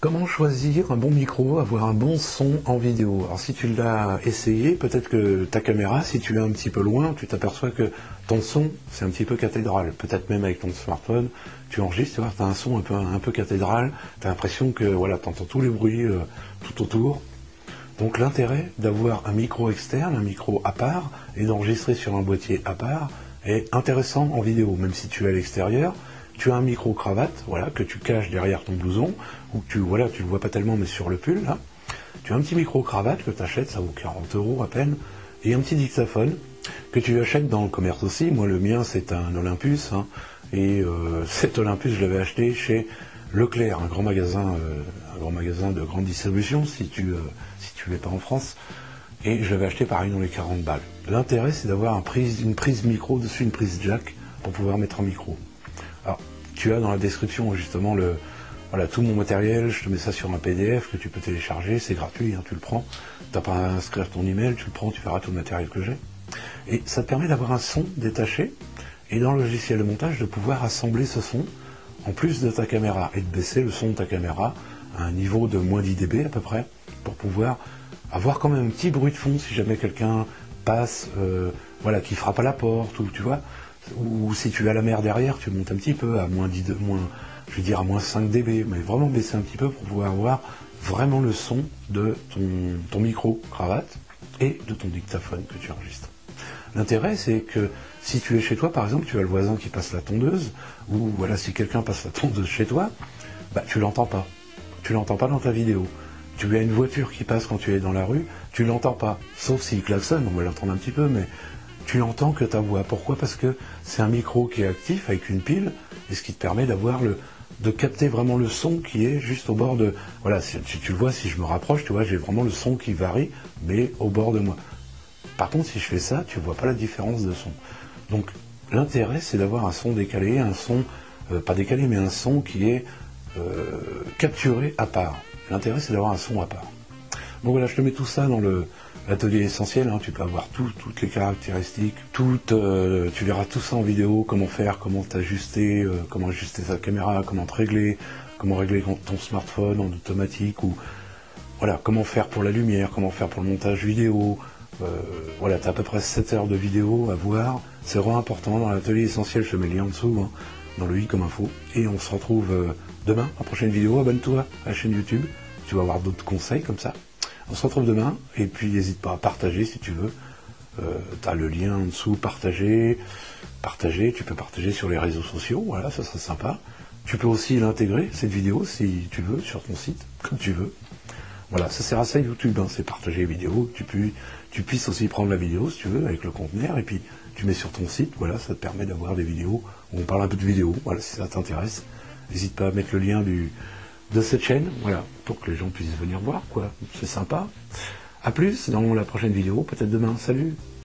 Comment choisir un bon micro, avoir un bon son en vidéo? Alors si tu l'as essayé, peut-être que ta caméra, si tu l'as un petit peu loin, tu t'aperçois que ton son, c'est un petit peu cathédral. Peut-être même avec ton smartphone, tu enregistres, tu vois, tu as un son un peu cathédral, tu as l'impression que voilà, tu entends tous les bruits tout autour. Donc l'intérêt d'avoir un micro externe, un micro à part, et d'enregistrer sur un boîtier à part, est intéressant en vidéo, même si tu es à l'extérieur. Tu as un micro cravate, voilà, que tu caches derrière ton blouson, ou que tu le vois pas tellement, mais sur le pull, là. Tu as un petit micro cravate que tu achètes, ça vaut 40 € à peine, et un petit dictaphone que tu achètes dans le commerce aussi. Moi, le mien, c'est un Olympus, hein, et cet Olympus, je l'avais acheté chez Leclerc, un grand magasin de grande distribution, si tu l'es pas en France, et je l'avais acheté pareil dans les 40 balles. L'intérêt, c'est d'avoir une prise micro dessus, une prise jack, pour pouvoir mettre un micro. Alors, tu as dans la description justement tout mon matériel, je te mets ça sur un PDF que tu peux télécharger, c'est gratuit, hein, tu le prends, tu n'as pas à inscrire ton email, tu le prends, tu verras tout le matériel que j'ai. Et ça te permet d'avoir un son détaché, et dans le logiciel de montage, de pouvoir assembler ce son, en plus de ta caméra, et de baisser le son de ta caméra à un niveau de moins 10 dB à peu près, pour pouvoir avoir quand même un petit bruit de fond si jamais quelqu'un passe, qui frappe à la porte, ou tu vois, ou si tu as la mer derrière, tu montes un petit peu à à moins 5 dB, mais vraiment baisser un petit peu pour pouvoir avoir vraiment le son de ton micro cravate et de ton dictaphone que tu enregistres. L'intérêt, c'est que si tu es chez toi, par exemple, tu as le voisin qui passe la tondeuse, ou voilà, si quelqu'un passe la tondeuse chez toi, bah, tu l'entends pas. Tu l'entends pas dans ta vidéo. Tu as une voiture qui passe quand tu es dans la rue, tu l'entends pas. Sauf s'il klaxonne, on va l'entendre un petit peu, mais tu n'entends que ta voix. Pourquoi? Parce que c'est un micro qui est actif avec une pile, et ce qui te permet de capter vraiment le son qui est juste au bord de... Voilà, si tu le vois, si je me rapproche, tu vois, j'ai vraiment le son qui varie, mais au bord de moi. Par contre, si je fais ça, tu vois pas la différence de son. Donc, l'intérêt, c'est d'avoir un son décalé, un son, pas décalé, mais un son qui est capturé à part. L'intérêt, c'est d'avoir un son à part. Donc voilà, je te mets tout ça dans l'atelier essentiel, hein, tu peux avoir toutes les caractéristiques, tu verras tout ça en vidéo, comment faire, comment t'ajuster, comment ajuster ta caméra, comment te régler, comment régler ton smartphone en automatique, ou voilà, comment faire pour la lumière, comment faire pour le montage vidéo. Voilà, tu as à peu près 7 heures de vidéo à voir, c'est vraiment important. Dans l'atelier essentiel, je te mets le lien en dessous, hein, dans le i comme info, et on se retrouve demain, en prochaine vidéo. Abonne-toi à la chaîne YouTube, tu vas avoir d'autres conseils comme ça. On se retrouve demain, et puis n'hésite pas à partager si tu veux. Tu as le lien en dessous, partager, tu peux partager sur les réseaux sociaux, voilà, ça serait sympa. Tu peux aussi l'intégrer, cette vidéo, si tu veux, sur ton site, comme tu veux. Voilà, ça sert à ça YouTube, hein, c'est partager les vidéos, tu puisses aussi prendre la vidéo, si tu veux, avec le conteneur, et puis tu mets sur ton site, voilà, ça te permet d'avoir des vidéos où on parle un peu de vidéo, voilà, si ça t'intéresse. N'hésite pas à mettre le lien de cette chaîne, voilà, pour que les gens puissent venir voir, quoi, c'est sympa. A plus dans la prochaine vidéo, peut-être demain, salut!